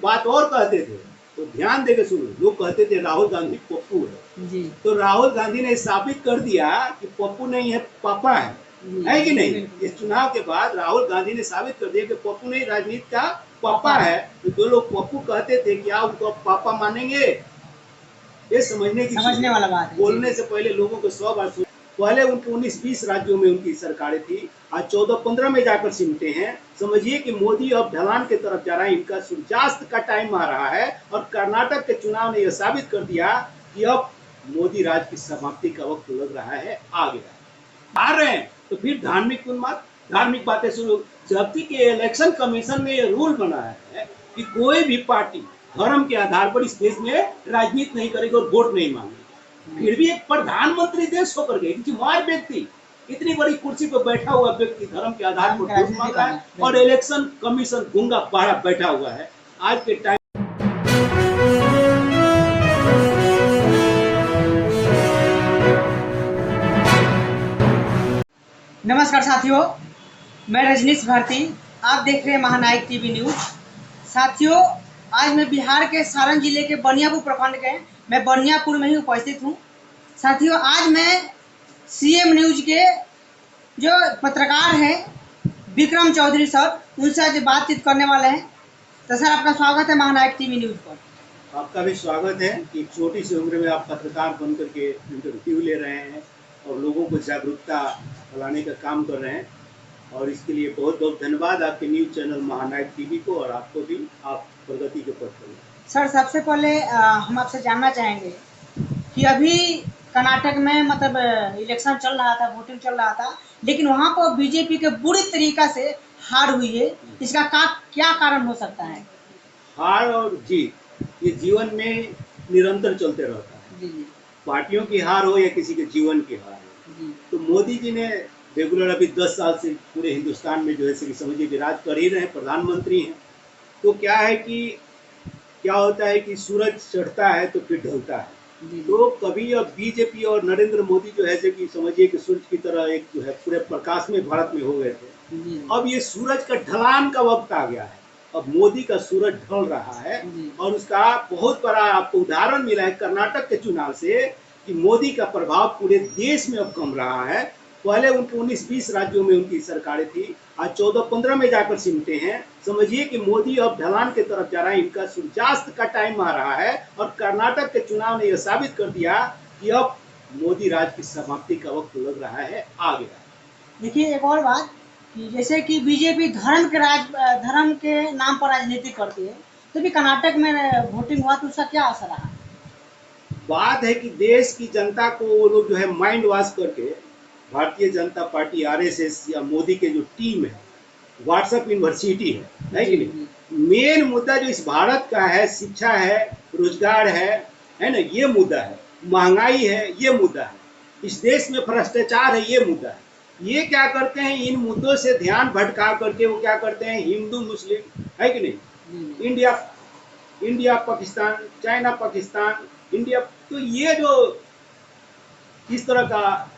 बात और कहते थे, तो ध्यान देकर सुनो। लोग कहते थे राहुल गांधी पप्पू है जी। तो राहुल गांधी ने साबित कर दिया कि पप्पू नहीं है, पापा है कि नहीं। इस चुनाव के बाद राहुल गांधी ने साबित कर दिया कि पप्पू नहीं, राजनीति का पापा है। तो जो लोग पप्पू कहते थे क्या उनको पापा मानेंगे? ये समझने वाला बात है। बोलने से पहले लोगों को 100 बार सोच। पहले उनके 19-20 राज्यों में उनकी सरकारें थी, आज 14-15 में जाकर सिमटे हैं। समझिए कि मोदी अब ढलान की तरफ जा रहा है, इनका सूर्यास्त का टाइम आ रहा है। और कर्नाटक के चुनाव ने यह साबित कर दिया कि अब मोदी राज की समाप्ति का वक्त लग रहा है, आ गया। आ रहे हैं तो फिर धार्मिक उन्माद, धार्मिक बातें शुरू। जबकि के इलेक्शन कमीशन ने यह रूल बनाया है कि कोई भी पार्टी धर्म के आधार पर इस देश में राजनीति नहीं करेगी और वोट नहीं मांगेगी। फिर भी एक प्रधानमंत्री देश होकर के जिम्मेदार व्यक्ति, इतनी बड़ी कुर्सी पर बैठा हुआ व्यक्ति धर्म के आधार पर वोट मांग रहा है और इलेक्शन कमीशन गूंगा पाड़ा बैठा हुआ है आज के टाइम। नमस्कार साथियों, मैं रजनीश भारती, आप देख रहे हैं महानायक टीवी न्यूज। साथियों, आज मैं बिहार के सारण जिले के बनियापुर प्रखंड के मैं बनियापुर में ही उपस्थित हूँ। साथियों, आज मैं सीएम न्यूज के जो पत्रकार हैं विक्रम चौधरी सर, उनसे आज बातचीत करने वाले हैं। तो सर, आपका स्वागत है महानायक टीवी न्यूज पर। आपका भी स्वागत है कि छोटी सी उम्र में आप पत्रकार बनकर के इंटरव्यू ले रहे हैं और लोगों को जागरूकता फैलाने का काम कर रहे हैं। और इसके लिए बहुत बहुत धन्यवाद आपके न्यूज चैनल महानायक टीवी को और आपको भी, आप प्रगति के पथ पर। सर, सबसे पहले हम आपसे जानना चाहेंगे कि अभी कर्नाटक में मतलब इलेक्शन चल रहा था, वोटिंग चल रहा था, लेकिन वहाँ पर बीजेपी के बुरी तरीका से हार हुई है। इसका क्या कारण हो सकता है? हार और जीत ये जीवन में निरंतर चलते रहता है। जी। पार्टियों की हार हो या किसी के जीवन की हार हो। तो मोदी जी ने रेगुलर अभी 10 साल से पूरे हिंदुस्तान में जो है समझिए विराज कर ही रहे हैं, प्रधानमंत्री हैं। तो क्या है कि क्या होता है कि सूरज चढ़ता है तो फिर ढलता है। तो कभी अब बीजेपी और नरेंद्र मोदी जो है कि समझिए कि सूरज की तरह एक जो है पूरे प्रकाश में भारत में हो गए थे। अब ये सूरज का ढलान का वक्त आ गया है। अब मोदी का सूरज ढल रहा है और उसका बहुत बड़ा आपको उदाहरण मिला है कर्नाटक के चुनाव से कि मोदी का प्रभाव पूरे देश में अब कम रहा है। पहले उनके 19-20 राज्यों में उनकी सरकारें थी, आज 14-15 में जाकर सिमटे हैं। समझिए कि मोदी अब ढलान की तरफ जा रहा है, इनका सूर्यास्त का टाइम आ रहा है। और कर्नाटक के चुनाव ने यह साबित कर दिया कि अब मोदी राज की समाप्ति का वक्त लग रहा है, आ गया। देखिए, एक और बात कि जैसे कि बीजेपी धर्म के नाम पर राजनीति करती है, तो भी कर्नाटक में वोटिंग हुआ तो उसका क्या असर रहा? बात है कि देश की जनता को वो लोग जो है माइंड वॉश करके, भारतीय जनता पार्टी आरएसएस या मोदी के जो टीम है, व्हाट्सएप यूनिवर्सिटी है कि नहीं। मेन मुद्दा जो इस भारत का है, शिक्षा है, रोजगार है ना, ये मुद्दा है। महंगाई है, ये मुद्दा है। इस देश में भ्रष्टाचार है, ये मुद्दा है। ये क्या करते हैं, इन मुद्दों से ध्यान भटका करके वो क्या करते हैं, हिंदू मुस्लिम है कि नहीं, India Pakistan, China Pakistan, India. तो ये जो इस तरह का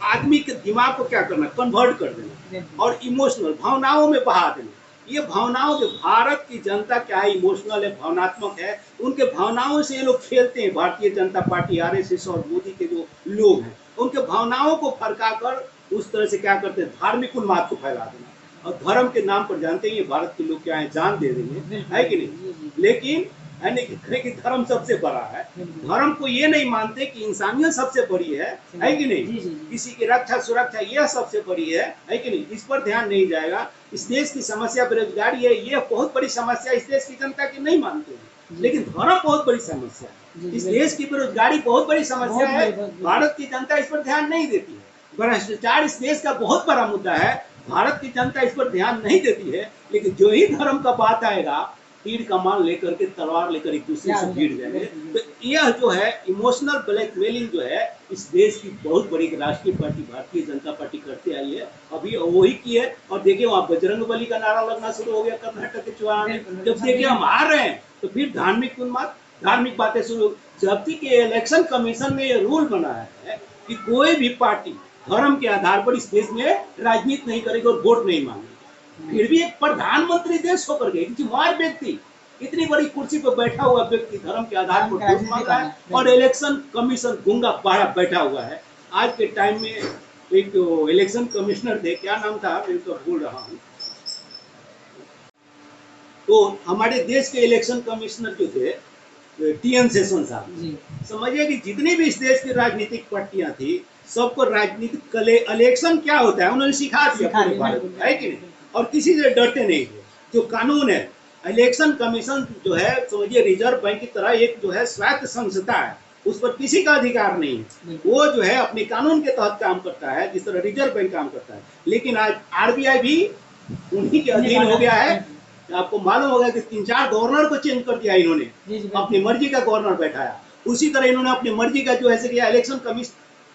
आदमी के दिमाग को क्या करना, कन्वर्ट कर देना और इमोशनल भावनाओं में बहा देना। ये भावनाओं के, भारत की जनता क्या है, इमोशनल है, भावनात्मक है। उनके भावनाओं से ये लोग खेलते हैं। भारतीय जनता पार्टी, आरएसएस और मोदी के जो लोग हैं, उनके भावनाओं को फरका कर उस तरह से क्या करते हैं, धार्मिक उन्माद को फैला देना। और धर्म के नाम पर जानते हैं ये भारत के लोग क्या है, जान दे रहे हैं कि नहीं। लेकिन कि धर्म सबसे बड़ा है। धर्म को ये नहीं मानते कि इंसानियत सबसे बड़ी है कि नहीं, किसी की रक्षा सुरक्षा यह सबसे बड़ी है कि नहीं। इस पर ध्यान नहीं जाएगा। इस देश की समस्या बेरोजगारी है, ये बहुत बड़ी समस्या इस देश की जनता की नहीं मानते हैं। लेकिन धर्म बहुत बड़ी समस्या है, इस देश की बेरोजगारी बहुत बड़ी समस्या है, भारत की जनता इस पर ध्यान नहीं देती है। भ्रष्टाचार इस देश का बहुत बड़ा मुद्दा है, भारत की जनता इस पर ध्यान नहीं देती है। लेकिन जो ही धर्म का बात आएगा, तीर कमान लेकर के, तलवार लेकर एक दूसरे से भिड़ जाएंगे। तो यह जो है इमोशनल ब्लैकमेलिंग जो है इस देश की बहुत बड़ी राष्ट्रीय पार्टी भारतीय जनता पार्टी करते आई है, अभी वही की है। और देखिए वहाँ बजरंगबली का नारा लगना शुरू हो गया कर्नाटक के चुनाव में। जब देखिए हम हार रहे हैं तो फिर धार्मिक उन्माद, धार्मिक बातें शुरू। जबकि के इलेक्शन कमीशन ने यह रूल बनाया है कि कोई भी पार्टी धर्म के आधार पर इस देश में राजनीति नहीं करेगी और वोट नहीं मांगेगी। फिर भी एक प्रधानमंत्री देश होकर के जिम्मेदार व्यक्ति, इतनी बड़ी कुर्सी पर बैठा हुआ व्यक्ति धर्म के आधार पर वोट राजनीति मांग रहा है, करना, और इलेक्शन कमीशन गूंगा पाड़ा बैठा हुआ है। आज के टाइम में एक इलेक्शन कमिश्नर थे, क्या नाम था मैं तो भूल रहा हूँ, तो हमारे देश के इलेक्शन कमिश्नर जो थे टीएन सेशन साहब, जी समझिए कि जितनी भी इस देश की राजनीतिक पार्टियां थी, सबको राजनीतिक कले इलेक्शन क्या होता है उन्होंने सिखा दिया सिखा पूरे दिया, भारत बिल्कुल, में, है कि नहीं, बिल्कुल। और किसी से डरते नहीं थे। जो कानून है, इलेक्शन कमीशन जो है समझिए रिजर्व बैंक की तरह एक जो है स्वायत्त संस्था है, उस पर किसी का अधिकार नहीं है। बिल्कुल। वो जो है अपने कानून के तहत काम करता है, जिस तरह रिजर्व बैंक काम करता है। लेकिन आज आरबीआई भी उन्हीं के अधीन हो गया है। आपको मालूम होगा कि 3-4 गवर्नर को चेंज कर दिया इन्होंने, जी जी बिल्कुल। अपनी मर्जी का गवर्नर बैठाया। उसी तरह इन्होंने अपनी मर्जी का जो है कि इलेक्शन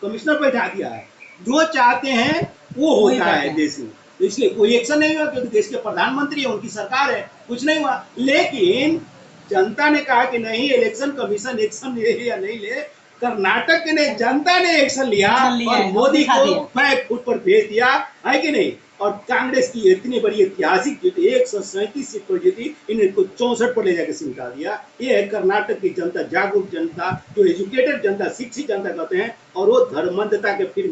कमिश्नर बैठा दिया है। जो चाहते हैं वो वही होता करते है हैं। देश में, तो इसलिए कोई एक्शन नहीं हुआ, क्योंकि देश के प्रधानमंत्री है, उनकी सरकार है, कुछ नहीं हुआ। लेकिन जनता ने कहा कि नहीं, इलेक्शन कमीशन एक्शन ले या नहीं ले, कर्नाटक ने जनता ने एक्शन लिया एक्शन लिया और है, मोदी दिखा को दिया। बैक फुट पर भेज दिया, है कि नहीं। और कांग्रेस की इतनी बड़ी ऐतिहासिक जीत, 137 सीट पर जीती, इनको 64 पर ले जाकर सिमटा दिया। ये है कर्नाटक की जनता, जागरूक जनता, जो एजुकेटेड जनता, शिक्षित जनता कहते हैं, और वो धर्मांधता के फेर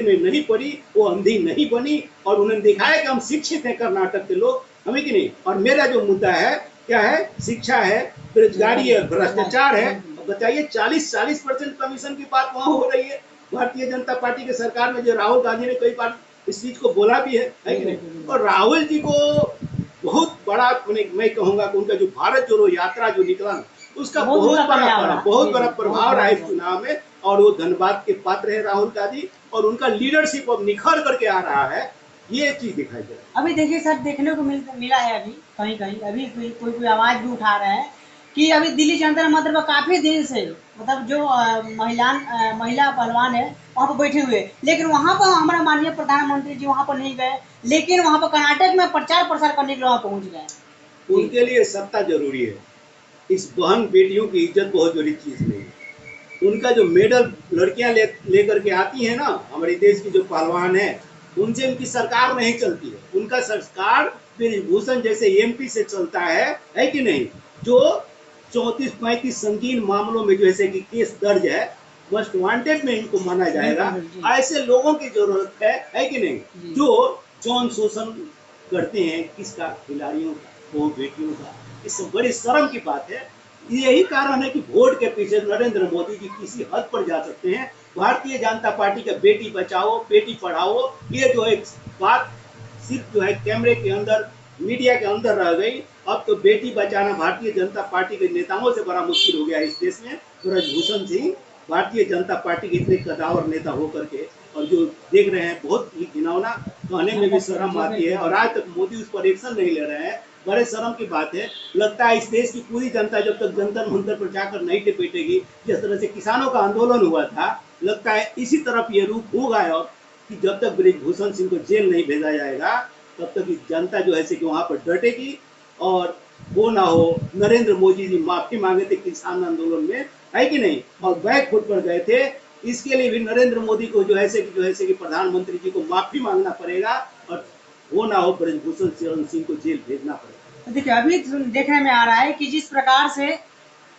में नहीं पड़ी, वो अंधी नहीं बनी, और उन्होंने दिखाया कि हम शिक्षित हैं कर्नाटक के लोग, हमें कि नहीं। और मेरा जो मुद्दा है क्या है, शिक्षा है, बेरोजगारी है, भ्रष्टाचार है। बताइए 40% कमीशन की बात वहां हो रही है भारतीय जनता पार्टी की सरकार में, जो राहुल गांधी ने कई बार इस चीज को बोला भी है कि नहीं। और राहुल जी को बहुत बड़ा मैं कहूंगा कि उनका जो भारत जोड़ो यात्रा जो निकला ना, उसका बहुत बड़ा प्रभाव रहा इस चुनाव में, और वो धन्यवाद के पात्र है राहुल गांधी, और उनका लीडरशिप अब निखर करके आ रहा है, ये चीज दिखाई दे रहा है। अभी देखिए सर, देखने को मिला है अभी कहीं कहीं, अभी कोई आवाज भी उठा रहा है कि अभी दिल्ली जंतर मंतर पर काफी दिन से, मतलब जो महिला पहलवान है वहाँ पर बैठे हुए, लेकिन वहाँ पर हमारा माननीय प्रधानमंत्री जी वहाँ पर नहीं गए, लेकिन वहाँ पर कर्नाटक में प्रचार प्रसार करने के लिए वहाँ पहुँच गए। उनके लिए सत्ता जरूरी है, इस बहन बेटियों की इज्जत बहुत बड़ी चीज नहीं है। उनका जो मेडल लड़कियां लेकर के आती है ना, हमारे देश की जो पहलवान है, उनसे उनकी सरकार नहीं चलती है। उनका सरकार ब्रिजभूषण जैसे एमपी से चलता है कि नहीं, जो 34-35 संगीन मामलों में जैसे कि केस दर्ज है, मोस्ट वांटेड में इनको माना जाएगा। ऐसे लोगों की जरूरत है कि नहीं, जो यौन शोषण करते हैं, किसका, खिलाड़ियों का, वो बेटियों का। इस बड़ी शर्म की बात है। यही कारण है कि वोट के पीछे नरेंद्र मोदी जी किसी हद पर जा सकते हैं। भारतीय जनता पार्टी का बेटी बचाओ बेटी पढ़ाओ, ये जो एक बात सिर्फ जो है कैमरे के अंदर, मीडिया के अंदर रह गई। अब तो बेटी बचाना भारतीय जनता पार्टी के नेताओं से बड़ा मुश्किल हो गया इस देश में। ब्रजभूषण सिंह भारतीय जनता पार्टी के इतने कदावर नेता होकर के, और जो देख रहे हैं बहुत ही घिनौना, कहने में भी शर्म आती है, और आज तक मोदी उस पर एक्शन नहीं ले रहे हैं, बड़े शर्म की बात है। लगता है इस देश की पूरी जनता जब तक जंतर मंतर पर जाकर नहीं टिपेटेगी, जिस तरह से किसानों का आंदोलन हुआ था, लगता है इसी तरफ ये रूप होगा, और कि जब तक ब्रिजभूषण सिंह को जेल नहीं भेजा जाएगा, तब तक जनता जो है कि वहां पर डटेगी। और वो ना हो, नरेंद्र मोदी जी माफी मांगे थे किसान आंदोलन में, है कि नहीं, और बैक फुट पर गए थे। इसके लिए भी नरेंद्र मोदी को जो है कि प्रधानमंत्री जी को माफी मांगना पड़ेगा, और वो ना हो ब्रजभूषण शरण सिंह को जेल भेजना पड़ेगा। देखिए अभी देखने में आ रहा है कि जिस प्रकार से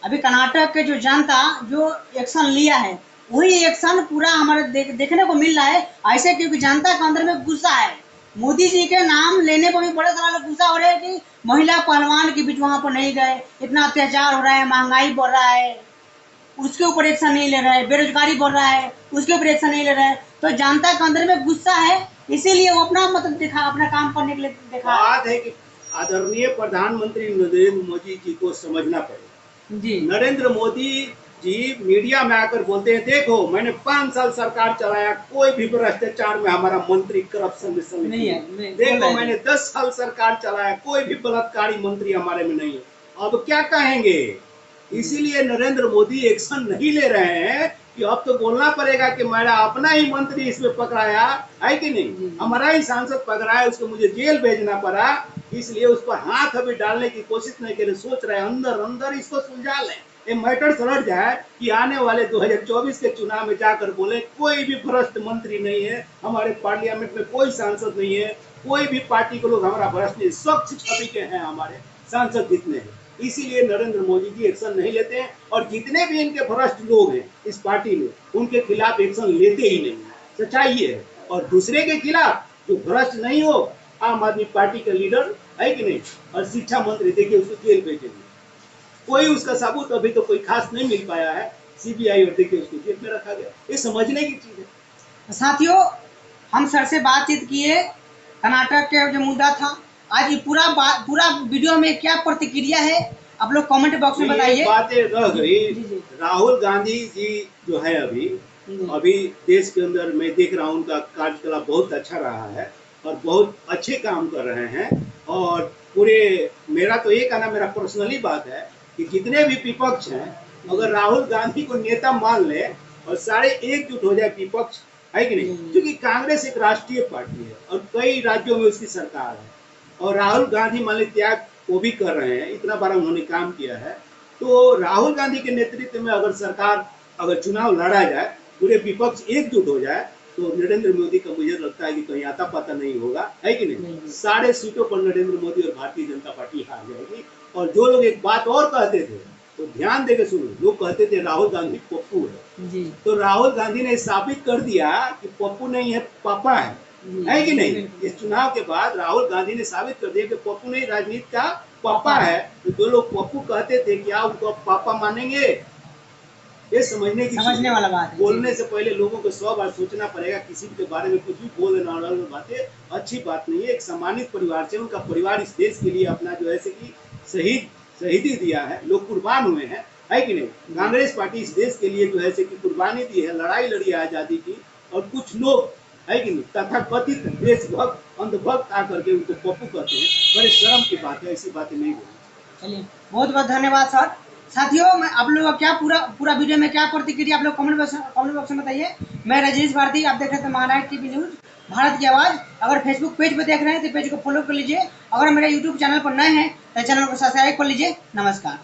अभी कर्नाटक के जो जनता जो एक्शन लिया है, वही एक्शन पूरा हमारे देखने को मिल रहा है ऐसे, क्योंकि जनता के अंदर में गुस्सा है। मोदी जी के नाम लेने पर भी बड़े सारा लोग गुस्सा हो रहे हैं कि महिला पहलवान के बीच वहां पर नहीं गए, इतना अत्याचार हो रहा है, महंगाई बढ़ रहा है, उसके ऊपर एक्शन नहीं ले रहे हैं, बेरोजगारी बढ़ रहा है, उसके ऊपर एक्शन नहीं ले रहे हैं। तो जनता के अंदर में गुस्सा है, इसीलिए वो अपना मतलब अपना काम करने के लिए देखा। बात है कि आदरणीय प्रधानमंत्री नरेंद्र मोदी जी को समझना पड़ेगा। जी नरेंद्र मोदी जी मीडिया में आकर बोलते हैं, देखो मैंने 5 साल सरकार चलाया, कोई भी भ्रष्टाचार में हमारा मंत्री करप्शन में शामिल नहीं है। देखो मैंने 10 साल सरकार चलाया, कोई भी बलात्कारी मंत्री हमारे में नहीं है। अब क्या कहेंगे? इसीलिए नरेंद्र मोदी एक्शन नहीं ले रहे हैं कि अब तो बोलना पड़ेगा कि मेरा अपना ही मंत्री इसमें पकड़ाया, है कि नहीं, हमारा ही सांसद पकड़ाया, उसको मुझे जेल भेजना पड़ा, इसलिए उस पर हाथ अभी डालने की कोशिश नहीं कर रहे। सोच रहे अंदर अंदर इसको सुलझा लें, ये मैटर सलट जाए कि आने वाले 2024 के चुनाव में जाकर बोले कोई भी भ्रष्ट मंत्री नहीं है, हमारे पार्लियामेंट में कोई सांसद नहीं है, कोई भी पार्टी के लोग हमारा भ्रष्ट नहीं, स्वच्छ छवि के हैं हमारे सांसद जितने हैं। इसीलिए नरेंद्र मोदी जी एक्शन नहीं लेते हैं, और जितने भी इनके भ्रष्ट लोग हैं इस पार्टी में उनके खिलाफ एक्शन लेते ही नहीं है। सच्चाई ये है। और दूसरे के खिलाफ जो भ्रष्ट नहीं हो, आम आदमी पार्टी का लीडर है कि नहीं, और शिक्षा मंत्री, देखिए उसको जेल भेजेंगे, कोई उसका सबूत अभी तो कोई खास नहीं मिल पाया है, सीबीआई, और देखिए उसको जेल में रखा गया। ये समझने की चीज है। साथियों, हम सर से बातचीत किए, कर्नाटक के जो मुद्दा था। आज ये पूरा वीडियो में क्या प्रतिक्रिया है, आप लोग कमेंट बॉक्स में बताइए। बातें रह गई। जी, जी। राहुल गांधी जी जो है अभी देश के अंदर मैं देख रहा हूँ उनका कार्यकलाप बहुत अच्छा रहा है और बहुत अच्छे काम कर रहे हैं। और पूरे, मेरा तो ये कहना, मेरा पर्सनली बात है कि जितने भी विपक्ष हैं, अगर राहुल गांधी को नेता मान ले और सारे एकजुट हो जाए विपक्ष, है कि नहीं, क्योंकि कांग्रेस एक राष्ट्रीय पार्टी है और कई राज्यों में उसकी सरकार है, और राहुल गांधी मान ली त्याग वो भी कर रहे हैं, इतना बड़ा उन्होंने काम किया है। तो राहुल गांधी के नेतृत्व में अगर सरकार, अगर चुनाव लड़ा जाए, पूरे विपक्ष एकजुट हो जाए, तो नरेंद्र मोदी का मुझे लगता है कि कहीं आता पता नहीं होगा, है कि नहीं। सारे सीटों पर नरेंद्र मोदी और भारतीय जनता पार्टी हार जाएगी। और जो लोग एक बात और कहते थे, तो ध्यान देकर सुनो, लोग कहते थे राहुल गांधी पप्पू है जी, तो राहुल गांधी ने साबित कर दिया कि पप्पू नहीं है, पापा है कि नहीं। इस चुनाव के बाद राहुल गांधी ने साबित कर दिया कि पप्पू नहीं, राजनीति का पापा है। तो जो लोग पप्पू कहते थे, क्या उनको पापा मानेंगे? ये समझने वाला बात है। बोलने से पहले लोगों को 100 बार सोचना पड़ेगा। किसी के बारे में कुछ भी बोल देना बातें अच्छी बात नहीं है। एक सम्मानित परिवार से, उनका परिवार इस देश के लिए अपना जो है कि शहीदी दिया है, लोग कुर्बान हुए हैं, है कि नहीं। कांग्रेस पार्टी इस देश के लिए जो है कि कुर्बानी दी है, लड़ाई लड़ी है आजादी की। और कुछ लोग, है कि नहीं, तथाकथित देशभक्त, अंधभक्त आकर के उनको पप्पू कहते हैं। बड़े शर्म की बात है, ऐसी बातें नहीं बोलनी। चलिए, बहुत बहुत धन्यवाद सर। साथियों, मैं आप लोगों का क्या पूरा वीडियो में क्या प्रतिक्रिया, आप लोग कमेंट बॉक्स में बताइए। मैं रजनीश भारती, आप देख रहे थे महानायक टीवी न्यूज, भारत की आवाज़। अगर फेसबुक पेज पर देख रहे हैं तो पेज को फॉलो कर लीजिए। अगर मेरे यूट्यूब चैनल पर नए हैं तो चैनल को सब्सक्राइब कर लीजिए। नमस्कार।